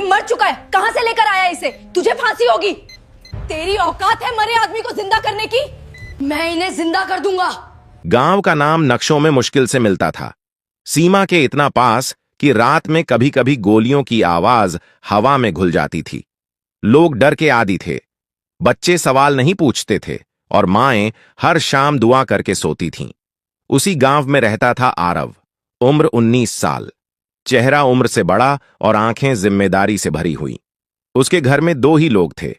मर चुका है, कहां से लेकर आया इसे? तुझे फांसी होगी। तेरी औकात है मरे आदमी को जिंदा करने की? मैं इन्हें जिंदा कर दूंगा। गांव का नाम नक्शों में मुश्किल से मिलता था, सीमा के इतना पास कि रात में कभी कभी गोलियों की आवाज हवा में घुल जाती थी। लोग डर के आदी थे, बच्चे सवाल नहीं पूछते थे और माएं हर शाम दुआ करके सोती थीं। उसी गांव में रहता था आरव, उम्र 19 साल, चेहरा उम्र से बड़ा और आंखें जिम्मेदारी से भरी हुई। उसके घर में दो ही लोग थे,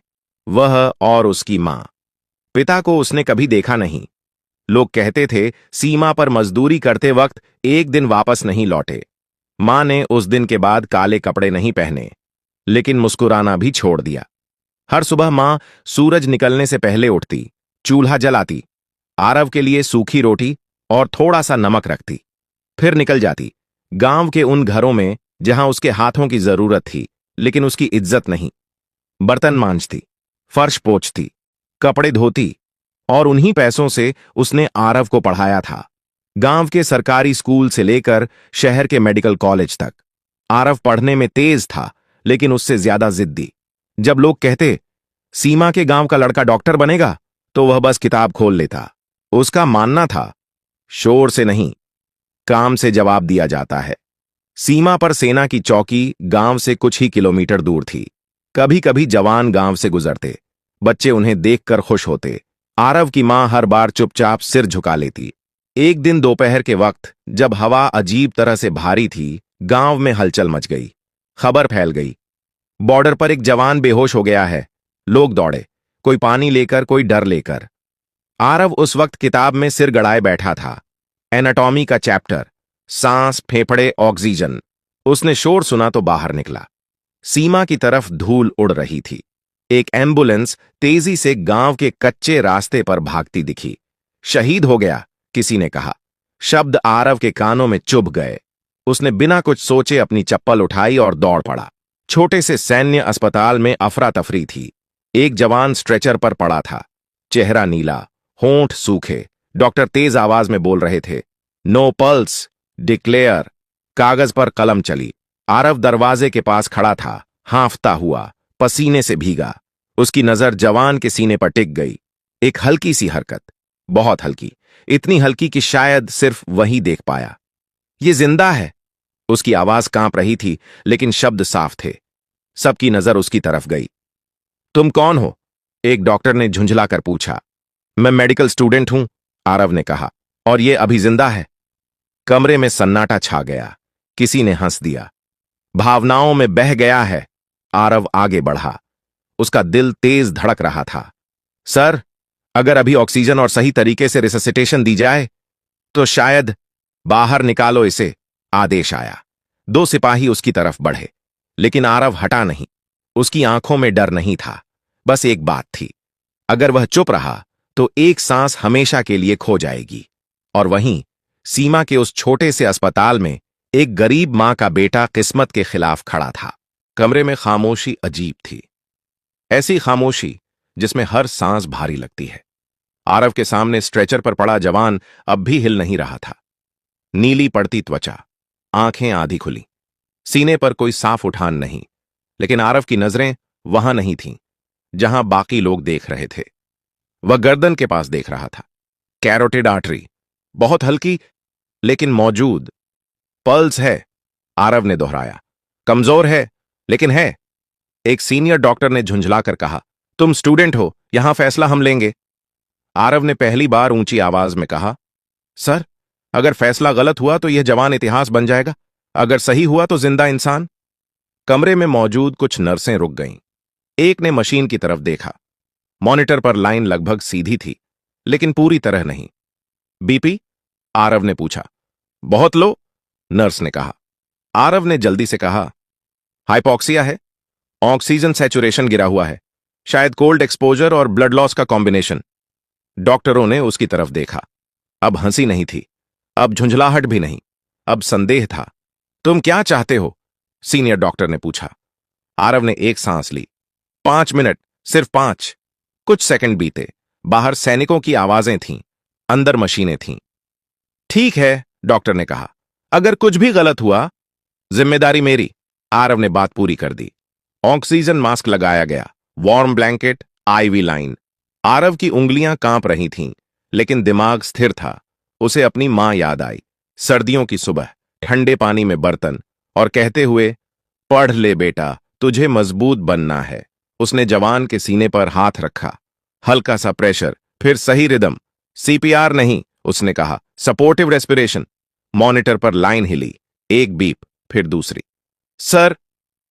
वह और उसकी मां। पिता को उसने कभी देखा नहीं। लोग कहते थे सीमा पर मजदूरी करते वक्त एक दिन वापस नहीं लौटे। मां ने उस दिन के बाद काले कपड़े नहीं पहने, लेकिन मुस्कुराना भी छोड़ दिया। हर सुबह मां सूरज निकलने से पहले उठती, चूल्हा जलाती, आरव के लिए सूखी रोटी और थोड़ा सा नमक रखती, फिर निकल जाती गांव के उन घरों में जहां उसके हाथों की जरूरत थी लेकिन उसकी इज्जत नहीं। बर्तन मांजती, फर्श पोंछती, कपड़े धोती, और उन्हीं पैसों से उसने आरव को पढ़ाया था, गांव के सरकारी स्कूल से लेकर शहर के मेडिकल कॉलेज तक। आरव पढ़ने में तेज था लेकिन उससे ज्यादा जिद्दी। जब लोग कहते सीमा के गांव का लड़का डॉक्टर बनेगा तो वह बस किताब खोल लेता। उसका मानना था शोर से नहीं, काम से जवाब दिया जाता है। सीमा पर सेना की चौकी गांव से कुछ ही किलोमीटर दूर थी। कभी कभी जवान गांव से गुजरते, बच्चे उन्हें देखकर खुश होते। आरव की मां हर बार चुपचाप सिर झुका लेती। एक दिन दोपहर के वक्त जब हवा अजीब तरह से भारी थी, गांव में हलचल मच गई। खबर फैल गई, बॉर्डर पर एक जवान बेहोश हो गया है। लोग दौड़े, कोई पानी लेकर, कोई डर लेकर। आरव उस वक्त किताब में सिर गड़ाए बैठा था, एनाटॉमी का चैप्टर, सांस, फेफड़े, ऑक्सीजन। उसने शोर सुना तो बाहर निकला। सीमा की तरफ धूल उड़ रही थी। एक एम्बुलेंस तेजी से गांव के कच्चे रास्ते पर भागती दिखी। शहीद हो गया, किसी ने कहा। शब्द आरव के कानों में चुभ गए। उसने बिना कुछ सोचे अपनी चप्पल उठाई और दौड़ पड़ा। छोटे से सैन्य अस्पताल में अफरा तफरी थी। एक जवान स्ट्रेचर पर पड़ा था, चेहरा नीला, होंठ सूखे। डॉक्टर तेज आवाज में बोल रहे थे, नो पल्स, डिक्लेयर। कागज पर कलम चली। आरव दरवाजे के पास खड़ा था, हांफता हुआ, पसीने से भीगा। उसकी नजर जवान के सीने पर टिक गई। एक हल्की सी हरकत, बहुत हल्की, इतनी हल्की कि शायद सिर्फ वही देख पाया। ये जिंदा है। उसकी आवाज कांप रही थी लेकिन शब्द साफ थे। सबकी नजर उसकी तरफ गई। तुम कौन हो? एक डॉक्टर ने झुंझलाकर पूछा। मैं मेडिकल स्टूडेंट हूं, आरव ने कहा, और ये अभी जिंदा है। कमरे में सन्नाटा छा गया। किसी ने हंस दिया। भावनाओं में बह गया है। आरव आगे बढ़ा। उसका दिल तेज धड़क रहा था। सर, अगर अभी ऑक्सीजन और सही तरीके से रिससिटेशन दी जाए तो शायद। बाहर निकालो इसे, आदेश आया। दो सिपाही उसकी तरफ बढ़े, लेकिन आरव हटा नहीं। उसकी आंखों में डर नहीं था, बस एक बात थी, अगर वह चुप रहा तो एक सांस हमेशा के लिए खो जाएगी। और वहीं सीमा के उस छोटे से अस्पताल में एक गरीब मां का बेटा किस्मत के खिलाफ खड़ा था। कमरे में खामोशी अजीब थी, ऐसी खामोशी जिसमें हर सांस भारी लगती है। आरव के सामने स्ट्रेचर पर पड़ा जवान अब भी हिल नहीं रहा था। नीली पड़ती त्वचा, आंखें आधी खुली, सीने पर कोई साफ उठान नहीं, लेकिन आरव की नजरें वहां नहीं थीं जहां बाकी लोग देख रहे थे। वह गर्दन के पास देख रहा था। कैरोटिड आर्टरी, बहुत हल्की लेकिन मौजूद। पल्स है, आरव ने दोहराया। कमजोर है लेकिन है। एक सीनियर डॉक्टर ने झुंझलाकर कहा, तुम स्टूडेंट हो, यहां फैसला हम लेंगे। आरव ने पहली बार ऊंची आवाज में कहा, सर, अगर फैसला गलत हुआ तो यह जवान इतिहास बन जाएगा, अगर सही हुआ तो जिंदा इंसान। कमरे में मौजूद कुछ नर्सें रुक गईं। एक ने मशीन की तरफ देखा। मॉनिटर पर लाइन लगभग सीधी थी, लेकिन पूरी तरह नहीं। बीपी? आरव ने पूछा। बहुत लो, नर्स ने कहा। आरव ने जल्दी से कहा, हाइपोक्सिया है, ऑक्सीजन सैचुरेशन गिरा हुआ है, शायद कोल्ड एक्सपोजर और ब्लड लॉस का कॉम्बिनेशन। डॉक्टरों ने उसकी तरफ देखा। अब हंसी नहीं थी, अब झुंझलाहट भी नहीं, अब संदेह था। तुम क्या चाहते हो? सीनियर डॉक्टर ने पूछा। आरव ने एक सांस ली। 5 मिनट, सिर्फ 5। कुछ सेकंड बीते। बाहर सैनिकों की आवाजें थीं, अंदर मशीनें थीं। ठीक है, डॉक्टर ने कहा, अगर कुछ भी गलत हुआ जिम्मेदारी मेरी। आरव ने बात पूरी कर दी। ऑक्सीजन मास्क लगाया गया, warm blanket, IV line. Aarav की उंगलियां कांप रही थीं, लेकिन दिमाग स्थिर था। उसे अपनी मां याद आई, सर्दियों की सुबह, ठंडे पानी में बर्तन, और कहते हुए, पढ़ ले बेटा, तुझे मजबूत बनना है। उसने जवान के सीने पर हाथ रखा। हल्का सा प्रेशर, फिर सही रिदम। सीपीआर नहीं, उसने कहा, सपोर्टिव रेस्पिरेशन। मॉनिटर पर लाइन हिली, एक बीप, फिर दूसरी। सर,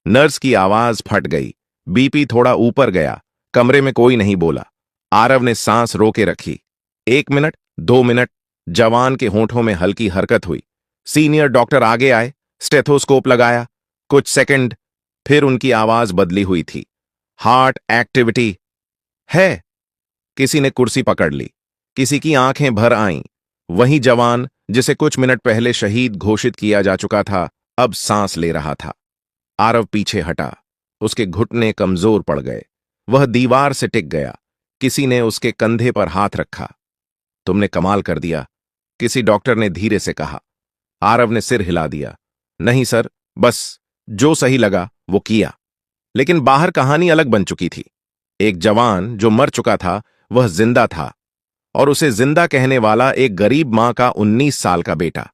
नर्स की आवाज फट गई। बीपी थोड़ा ऊपर गया। कमरे में कोई नहीं बोला। आरव ने सांस रोके रखी। 1 मिनट, 2 मिनट। जवान के होंठों में हल्की हरकत हुई। सीनियर डॉक्टर आगे आए, स्टेथोस्कोप लगाया। कुछ सेकंड, फिर उनकी आवाज बदली हुई थी। हार्ट एक्टिविटी है। किसी ने कुर्सी पकड़ ली, किसी की आंखें भर आईं। वही जवान जिसे कुछ मिनट पहले शहीद घोषित किया जा चुका था, अब सांस ले रहा था। आरव पीछे हटा। उसके घुटने कमजोर पड़ गए। वह दीवार से टिक गया। किसी ने उसके कंधे पर हाथ रखा। तुमने कमाल कर दिया, किसी डॉक्टर ने धीरे से कहा। आरव ने सिर हिला दिया। नहीं सर, बस जो सही लगा वो किया। लेकिन बाहर कहानी अलग बन चुकी थी। एक जवान जो मर चुका था, वह जिंदा था, और उसे जिंदा कहने वाला एक गरीब मां का 19 साल का बेटा।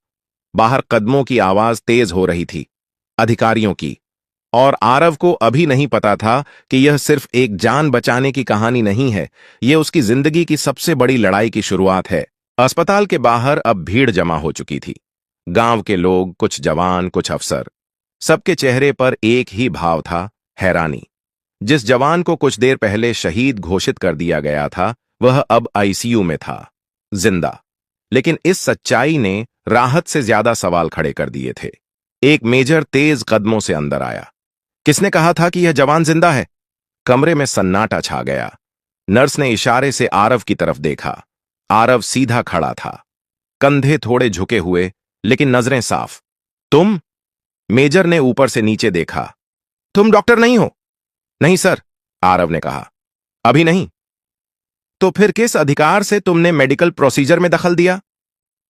बाहर कदमों की आवाज तेज हो रही थी, अधिकारियों की। और आरव को अभी नहीं पता था कि यह सिर्फ एक जान बचाने की कहानी नहीं है, यह उसकी जिंदगी की सबसे बड़ी लड़ाई की शुरुआत है। अस्पताल के बाहर अब भीड़ जमा हो चुकी थी। गांव के लोग, कुछ जवान, कुछ अफसर। सबके चेहरे पर एक ही भाव था, हैरानी। जिस जवान को कुछ देर पहले शहीद घोषित कर दिया गया था, वह अब आईसीयू में था, जिंदा। लेकिन इस सच्चाई ने राहत से ज्यादा सवाल खड़े कर दिए थे। एक मेजर तेज कदमों से अंदर आया। किसने कहा था कि यह जवान जिंदा है? कमरे में सन्नाटा छा गया। नर्स ने इशारे से आरव की तरफ देखा। आरव सीधा खड़ा था, कंधे थोड़े झुके हुए, लेकिन नजरें साफ। तुम? मेजर ने ऊपर से नीचे देखा। तुम डॉक्टर नहीं हो? नहीं सर, आरव ने कहा, अभी नहीं। तो फिर किस अधिकार से तुमने मेडिकल प्रोसीजर में दखल दिया?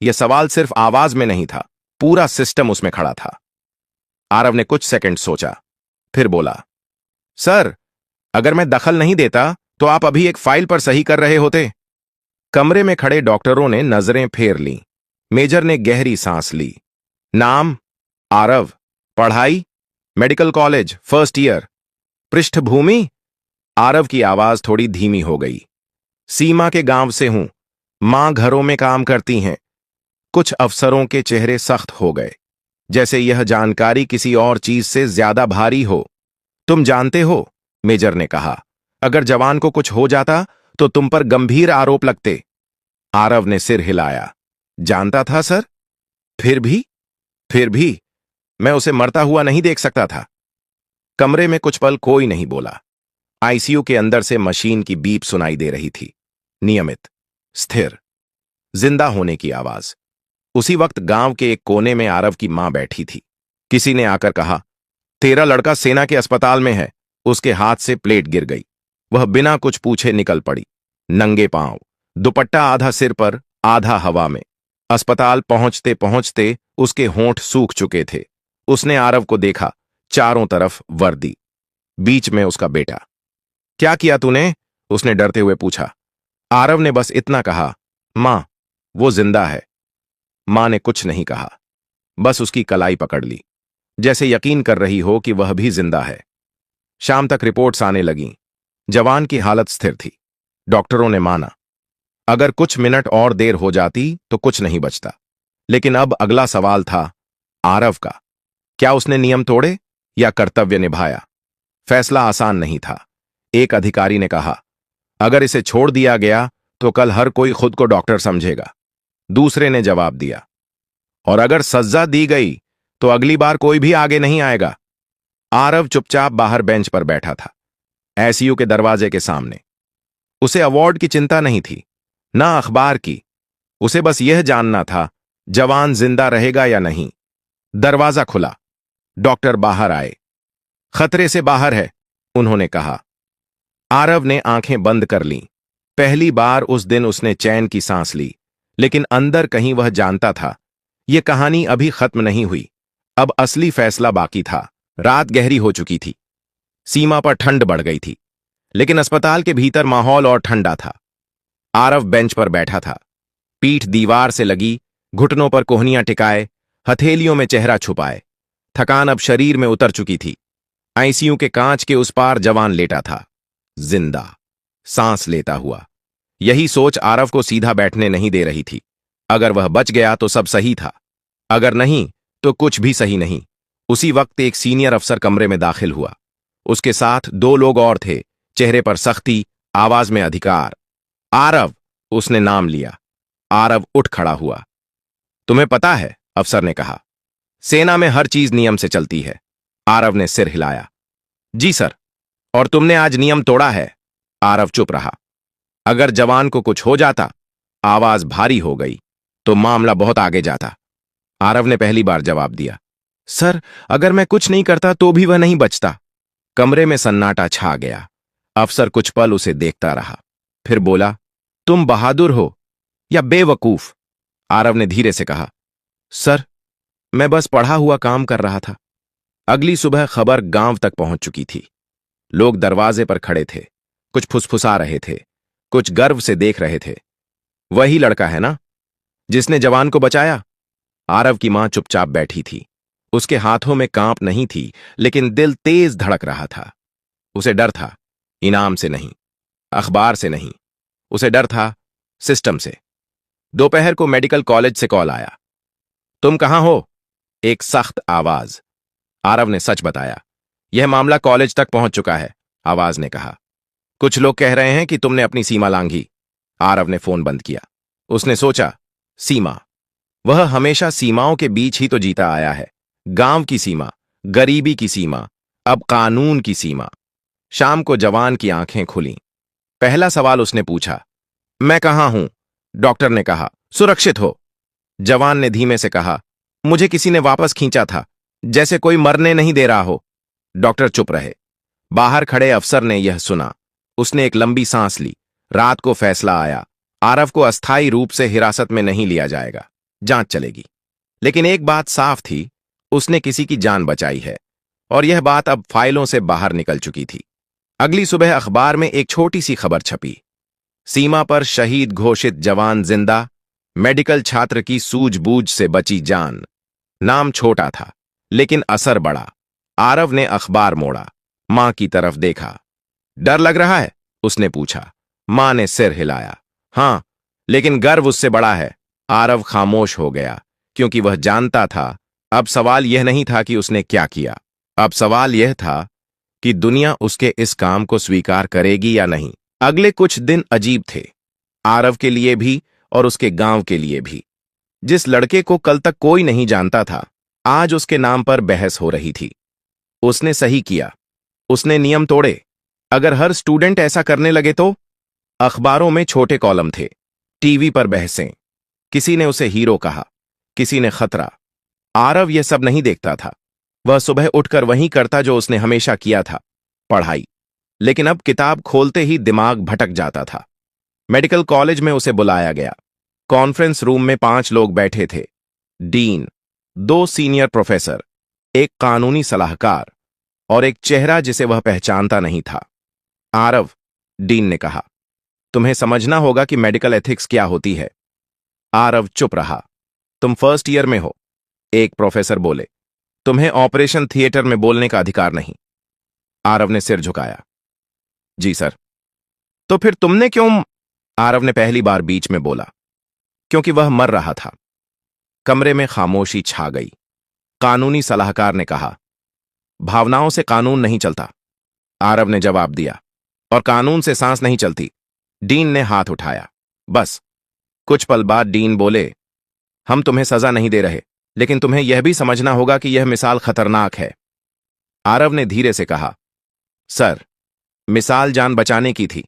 यह सवाल सिर्फ आवाज में नहीं था, पूरा सिस्टम उसमें खड़ा था। आरव ने कुछ सेकंड सोचा, फिर बोला, सर, अगर मैं दखल नहीं देता तो आप अभी एक फाइल पर सही कर रहे होते। कमरे में खड़े डॉक्टरों ने नजरें फेर लीं। मेजर ने गहरी सांस ली। नाम? आरव। पढ़ाई? Medical college, first year. पृष्ठभूमि? आरव की आवाज थोड़ी धीमी हो गई। सीमा के गांव से हूं, मां घरों में काम करती हैं। कुछ अफसरों के चेहरे सख्त हो गए, जैसे यह जानकारी किसी और चीज से ज्यादा भारी हो। तुम जानते हो, मेजर ने कहा, अगर जवान को कुछ हो जाता तो तुम पर गंभीर आरोप लगते। आरव ने सिर हिलाया। जानता था सर। फिर भी मैं उसे मरता हुआ नहीं देख सकता था। कमरे में कुछ पल कोई नहीं बोला। आईसीयू के अंदर से मशीन की बीप सुनाई दे रही थी, नियमित, स्थिर, जिंदा होने की आवाज। उसी वक्त गांव के एक कोने में आरव की मां बैठी थी। किसी ने आकर कहा, तेरा लड़का सेना के अस्पताल में है। उसके हाथ से प्लेट गिर गई। वह बिना कुछ पूछे निकल पड़ी, नंगे पांव, दुपट्टा आधा सिर पर, आधा हवा में। अस्पताल पहुंचते पहुंचते उसके होंठ सूख चुके थे। उसने आरव को देखा, चारों तरफ वर्दी, बीच में उसका बेटा। क्या किया तूने? उसने डरते हुए पूछा। आरव ने बस इतना कहा, मां, वो जिंदा है। मां ने कुछ नहीं कहा, बस उसकी कलाई पकड़ ली, जैसे यकीन कर रही हो कि वह भी जिंदा है। शाम तक रिपोर्ट्स आने लगीं। जवान की हालत स्थिर थी। डॉक्टरों ने माना, अगर कुछ मिनट और देर हो जाती तो कुछ नहीं बचता। लेकिन अब अगला सवाल था आरव का। क्या उसने नियम तोड़े या कर्तव्य निभाया? फैसला आसान नहीं था। एक अधिकारी ने कहा, अगर इसे छोड़ दिया गया तो कल हर कोई खुद को डॉक्टर समझेगा। दूसरे ने जवाब दिया, और अगर सजा दी गई तो अगली बार कोई भी आगे नहीं आएगा। आरव चुपचाप बाहर बेंच पर बैठा था, आईसीयू के दरवाजे के सामने। उसे अवार्ड की चिंता नहीं थी, ना अखबार की। उसे बस यह जानना था, जवान जिंदा रहेगा या नहीं। दरवाजा खुला। डॉक्टर बाहर आए। खतरे से बाहर है, उन्होंने कहा। आरव ने आंखें बंद कर लीं। पहली बार उस दिन उसने चैन की सांस ली, लेकिन अंदर कहीं वह जानता था, यह कहानी अभी खत्म नहीं हुई। अब असली फैसला बाकी था। रात गहरी हो चुकी थी। सीमा पर ठंड बढ़ गई थी, लेकिन अस्पताल के भीतर माहौल और ठंडा था। आरव बेंच पर बैठा था, पीठ दीवार से लगी, घुटनों पर कोहनियां टिकाए, हथेलियों में चेहरा छुपाए। थकान अब शरीर में उतर चुकी थी। आईसीयू के कांच के उस पार जवान लेटा था, जिंदा, सांस लेता हुआ। यही सोच आरव को सीधा बैठने नहीं दे रही थी। अगर वह बच गया तो सब सही था, अगर नहीं तो कुछ भी सही नहीं। उसी वक्त एक सीनियर अफसर कमरे में दाखिल हुआ। उसके साथ 2 लोग और थे, चेहरे पर सख्ती, आवाज में अधिकार। आरव, उसने नाम लिया। आरव उठ खड़ा हुआ। तुम्हें पता है, अफसर ने कहा, सेना में हर चीज नियम से चलती है। आरव ने सिर हिलाया। जी सर। और तुमने आज नियम तोड़ा है। आरव चुप रहा। अगर जवान को कुछ हो जाता, आवाज भारी हो गई, तो मामला बहुत आगे जाता। आरव ने पहली बार जवाब दिया। सर, अगर मैं कुछ नहीं करता तो भी वह नहीं बचता। कमरे में सन्नाटा छा गया। अफसर कुछ पल उसे देखता रहा, फिर बोला, तुम बहादुर हो या बेवकूफ? आरव ने धीरे से कहा, सर, मैं बस पढ़ा हुआ काम कर रहा था। अगली सुबह खबर गांव तक पहुंच चुकी थी। लोग दरवाजे पर खड़े थे, कुछ फुसफुसा रहे थे, कुछ गर्व से देख रहे थे। वही लड़का है ना, जिसने जवान को बचाया? आरव की मां चुपचाप बैठी थी। उसके हाथों में कांप नहीं थी, लेकिन दिल तेज धड़क रहा था। उसे डर था, इनाम से नहीं, अखबार से नहीं, उसे डर था सिस्टम से। दोपहर को मेडिकल कॉलेज से कॉल आया। तुम कहां हो? एक सख्त आवाज। आरव ने सच बताया। यह मामला कॉलेज तक पहुंच चुका है, आवाज ने कहा। कुछ लोग कह रहे हैं कि तुमने अपनी सीमा लांघी। आरव ने फोन बंद किया। उसने सोचा, सीमा, वह हमेशा सीमाओं के बीच ही तो जीता आया है। गांव की सीमा, गरीबी की सीमा, अब कानून की सीमा। शाम को जवान की आंखें खुलीं। पहला सवाल उसने पूछा, मैं कहां हूं? डॉक्टर ने कहा, सुरक्षित हो। जवान ने धीमे से कहा, मुझे किसी ने वापस खींचा था, जैसे कोई मरने नहीं दे रहा हो। डॉक्टर चुप रहे। बाहर खड़े अफसर ने यह सुना। उसने एक लंबी सांस ली। रात को फैसला आया, आरव को अस्थायी रूप से हिरासत में नहीं लिया जाएगा, जांच चलेगी। लेकिन एक बात साफ थी, उसने किसी की जान बचाई है, और यह बात अब फाइलों से बाहर निकल चुकी थी। अगली सुबह अखबार में एक छोटी सी खबर छपी। सीमा पर शहीद घोषित जवान जिंदा, मेडिकल छात्र की सूझबूझ से बची जान। नाम छोटा था, लेकिन असर बड़ा। आरव ने अखबार मोड़ा, मां की तरफ देखा। डर लग रहा है? उसने पूछा। मां ने सिर हिलाया। हां, लेकिन गर्व उससे बड़ा है। आरव खामोश हो गया, क्योंकि वह जानता था अब सवाल यह नहीं था कि उसने क्या किया। अब सवाल यह था कि दुनिया उसके इस काम को स्वीकार करेगी या नहीं। अगले कुछ दिन अजीब थे, आरव के लिए भी और उसके गांव के लिए भी। जिस लड़के को कल तक कोई नहीं जानता था, आज उसके नाम पर बहस हो रही थी। उसने सही किया, उसने नियम तोड़े। अगर हर स्टूडेंट ऐसा करने लगे तो? अखबारों में छोटे कॉलम थे, टीवी पर बहसें। किसी ने उसे हीरो कहा, किसी ने खतरा। आरव यह सब नहीं देखता था। वह सुबह उठकर वही करता जो उसने हमेशा किया था, पढ़ाई। लेकिन अब किताब खोलते ही दिमाग भटक जाता था। मेडिकल कॉलेज में उसे बुलाया गया। कॉन्फ्रेंस रूम में 5 लोग बैठे थे। डीन, 2 सीनियर प्रोफेसर, एक कानूनी सलाहकार और एक चेहरा जिसे वह पहचानता नहीं था। आरव, डीन ने कहा, तुम्हें समझना होगा कि मेडिकल एथिक्स क्या होती है। आरव चुप रहा। तुम फर्स्ट ईयर में हो, एक प्रोफेसर बोले। तुम्हें ऑपरेशन थिएटर में बोलने का अधिकार नहीं। आरव ने सिर झुकाया। जी सर। तो फिर तुमने क्यों? आरव ने पहली बार बीच में बोला। क्योंकि वह मर रहा था। कमरे में खामोशी छा गई। कानूनी सलाहकार ने कहा, भावनाओं से कानून नहीं चलता। आरव ने जवाब दिया, और कानून से सांस नहीं चलती। डीन ने हाथ उठाया। बस। कुछ पल बाद डीन बोले, हम तुम्हें सजा नहीं दे रहे, लेकिन तुम्हें यह भी समझना होगा कि यह मिसाल खतरनाक है। आरव ने धीरे से कहा, सर, मिसाल जान बचाने की थी।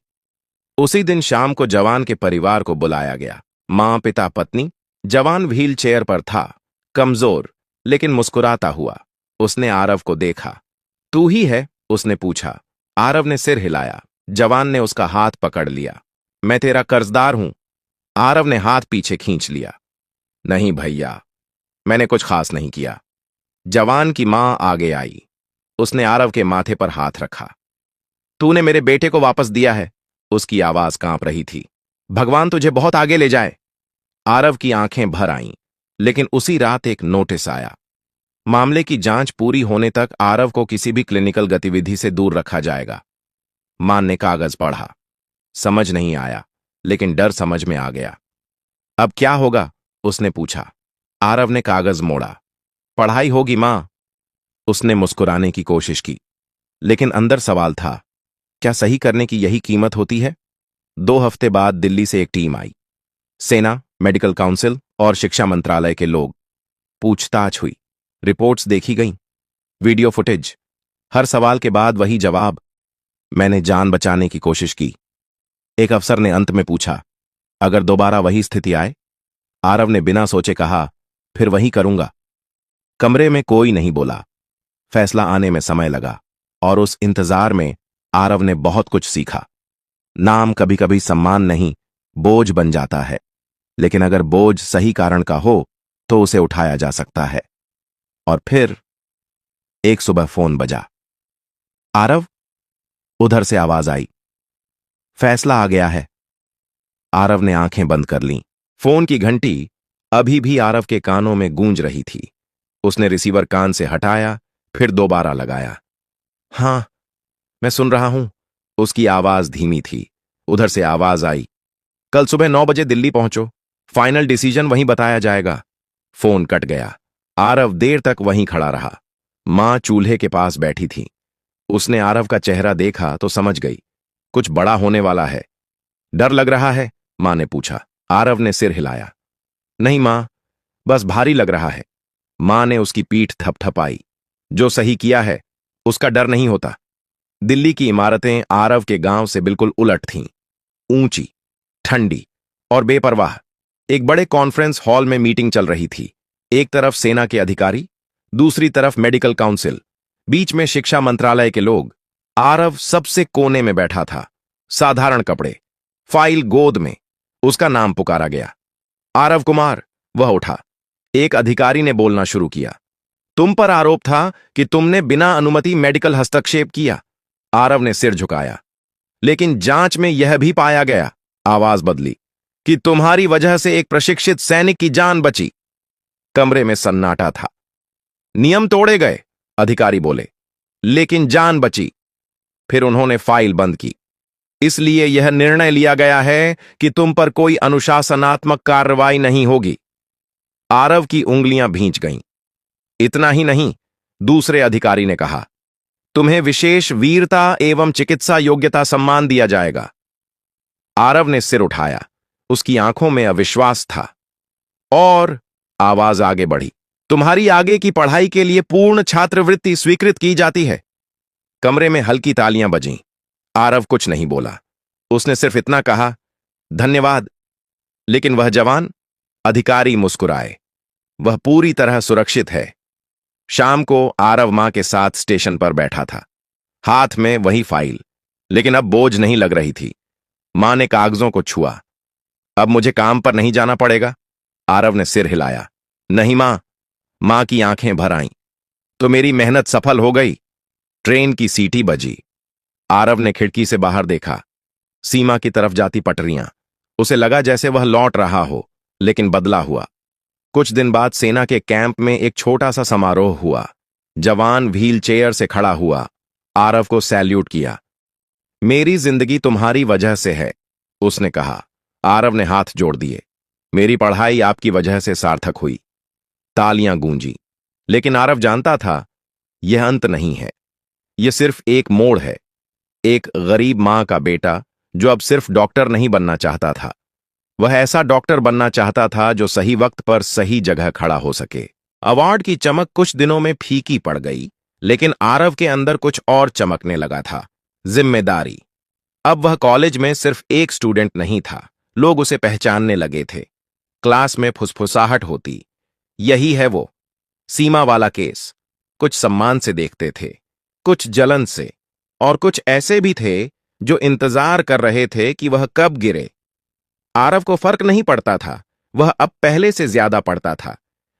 उसी दिन शाम को जवान के परिवार को बुलाया गया। मां, पिता, पत्नी। जवान व्हील चेयर पर था, कमजोर लेकिन मुस्कुराता हुआ। उसने आरव को देखा। तू ही है? उसने पूछा। आरव ने सिर हिलाया। जवान ने उसका हाथ पकड़ लिया। मैं तेरा कर्जदार हूं। आरव ने हाथ पीछे खींच लिया। नहीं भैया, मैंने कुछ खास नहीं किया। जवान की मां आगे आई। उसने आरव के माथे पर हाथ रखा। तूने मेरे बेटे को वापस दिया है। उसकी आवाज कांप रही थी। भगवान तुझे बहुत आगे ले जाए। आरव की आंखें भर आईं, लेकिन उसी रात एक नोटिस आया। मामले की जांच पूरी होने तक आरव को किसी भी क्लिनिकल गतिविधि से दूर रखा जाएगा। मान ने कागज पढ़ा। समझ नहीं आया, लेकिन डर समझ में आ गया। अब क्या होगा? उसने पूछा। आरव ने कागज मोड़ा। पढ़ाई होगी मां। उसने मुस्कुराने की कोशिश की, लेकिन अंदर सवाल था, क्या सही करने की यही कीमत होती है? 2 हफ्ते बाद दिल्ली से एक टीम आई। सेना, मेडिकल काउंसिल और शिक्षा मंत्रालय के लोग। पूछताछ हुई, रिपोर्ट्स देखी गईं, वीडियो फुटेज। हर सवाल के बाद वही जवाब। मैंने जान बचाने की कोशिश की। एक अफसर ने अंत में पूछा, अगर दोबारा वही स्थिति आए? आरव ने बिना सोचे कहा, फिर वही करूंगा। कमरे में कोई नहीं बोला। फैसला आने में समय लगा, और उस इंतजार में आरव ने बहुत कुछ सीखा। नाम कभी कभी सम्मान नहीं, बोझ बन जाता है, लेकिन अगर बोझ सही कारण का हो तो उसे उठाया जा सकता है। और फिर एक सुबह फोन बजा। आरव? उधर से आवाज आई, फैसला आ गया है। आरव ने आंखें बंद कर लीं। फोन की घंटी अभी भी आरव के कानों में गूंज रही थी। उसने रिसीवर कान से हटाया, फिर दोबारा लगाया। हां, मैं सुन रहा हूं। उसकी आवाज धीमी थी। उधर से आवाज आई, कल सुबह 9 बजे दिल्ली पहुंचो, फाइनल डिसीजन वहीं बताया जाएगा। फोन कट गया। आरव देर तक वहीं खड़ा रहा। मां चूल्हे के पास बैठी थी। उसने आरव का चेहरा देखा तो समझ गई, कुछ बड़ा होने वाला है। डर लग रहा है? मां ने पूछा। आरव ने सिर हिलाया। नहीं मां, बस भारी लग रहा है। मां ने उसकी पीठ थपथपाई। जो सही किया है उसका डर नहीं होता। दिल्ली की इमारतें आरव के गांव से बिल्कुल उलट थीं। ऊंची, ठंडी और बेपरवाह। एक बड़े कॉन्फ्रेंस हॉल में मीटिंग चल रही थी। एक तरफ सेना के अधिकारी, दूसरी तरफ मेडिकल काउंसिल, बीच में शिक्षा मंत्रालय के लोग। आरव सबसे कोने में बैठा था। साधारण कपड़े, फाइल गोद में। उसका नाम पुकारा गया। आरव कुमार। वह उठा। एक अधिकारी ने बोलना शुरू किया। तुम पर आरोप था कि तुमने बिना अनुमति मेडिकल हस्तक्षेप किया। आरव ने सिर झुकाया। लेकिन जांच में यह भी पाया गया, आवाज बदली, कि तुम्हारी वजह से एक प्रशिक्षित सैनिक की जान बची। कमरे में सन्नाटा था। नियम तोड़े गए, अधिकारी बोले, लेकिन जान बची। फिर उन्होंने फाइल बंद की। इसलिए यह निर्णय लिया गया है कि तुम पर कोई अनुशासनात्मक कार्रवाई नहीं होगी। आरव की उंगलियां भींच गईं। इतना ही नहीं, दूसरे अधिकारी ने कहा, तुम्हें विशेष वीरता एवं चिकित्सा योग्यता सम्मान दिया जाएगा। आरव ने सिर उठाया। उसकी आंखों में अविश्वास था। और आवाज आगे बढ़ी, तुम्हारी आगे की पढ़ाई के लिए पूर्ण छात्रवृत्ति स्वीकृत की जाती है। कमरे में हल्की तालियां बजीं। आरव कुछ नहीं बोला। उसने सिर्फ इतना कहा, धन्यवाद। लेकिन वह जवान? अधिकारी मुस्कुराए। वह पूरी तरह सुरक्षित है। शाम को आरव मां के साथ स्टेशन पर बैठा था, हाथ में वही फाइल, लेकिन अब बोझ नहीं लग रही थी। मां ने कागजों को छुआ। अब मुझे काम पर नहीं जाना पड़ेगा? आरव ने सिर हिलाया। नहीं मां। मां की आंखें भर आईं। तो मेरी मेहनत सफल हो गई। ट्रेन की सीटी बजी। आरव ने खिड़की से बाहर देखा। सीमा की तरफ जाती पटरियां। उसे लगा जैसे वह लौट रहा हो, लेकिन बदला हुआ। कुछ दिन बाद सेना के कैंप में एक छोटा सा समारोह हुआ। जवान व्हील चेयर से खड़ा हुआ, आरव को सैल्यूट किया। मेरी जिंदगी तुम्हारी वजह से है, उसने कहा। आरव ने हाथ जोड़ दिए। मेरी पढ़ाई आपकी वजह से सार्थक हुई। तालियां गूंजी। लेकिन आरव जानता था, यह अंत नहीं है। यह सिर्फ एक मोड़ है। एक गरीब मां का बेटा जो अब सिर्फ डॉक्टर नहीं बनना चाहता था, वह ऐसा डॉक्टर बनना चाहता था जो सही वक्त पर सही जगह खड़ा हो सके। अवार्ड की चमक कुछ दिनों में फीकी पड़ गई, लेकिन आरव के अंदर कुछ और चमकने लगा था, जिम्मेदारी। अब वह कॉलेज में सिर्फ एक स्टूडेंट नहीं था, लोग उसे पहचानने लगे थे। क्लास में फुसफुसाहट होती, यही है वो सीमा वाला केस। कुछ सम्मान से देखते थे, कुछ जलन से, और कुछ ऐसे भी थे जो इंतजार कर रहे थे कि वह कब गिरे। आरव को फर्क नहीं पड़ता था। वह अब पहले से ज्यादा पढ़ता था,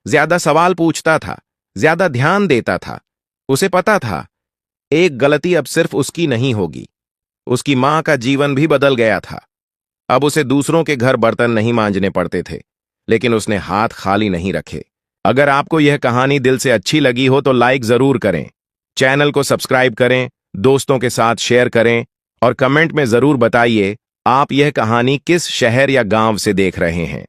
ज्यादा सवाल पूछता था, ज्यादा ध्यान देता था। उसे पता था एक गलती अब सिर्फ उसकी नहीं होगी, उसकी मां का जीवन भी बदल गया था। अब उसे दूसरों के घर बर्तन नहीं मांजने पड़ते थे, लेकिन उसने हाथ खाली नहीं रखे। अगर आपको यह कहानी दिल से अच्छी लगी हो तो लाइक जरूर करें, चैनल को सब्सक्राइब करें, दोस्तों के साथ शेयर करें और कमेंट में जरूर बताइए आप यह कहानी किस शहर या गांव से देख रहे हैं।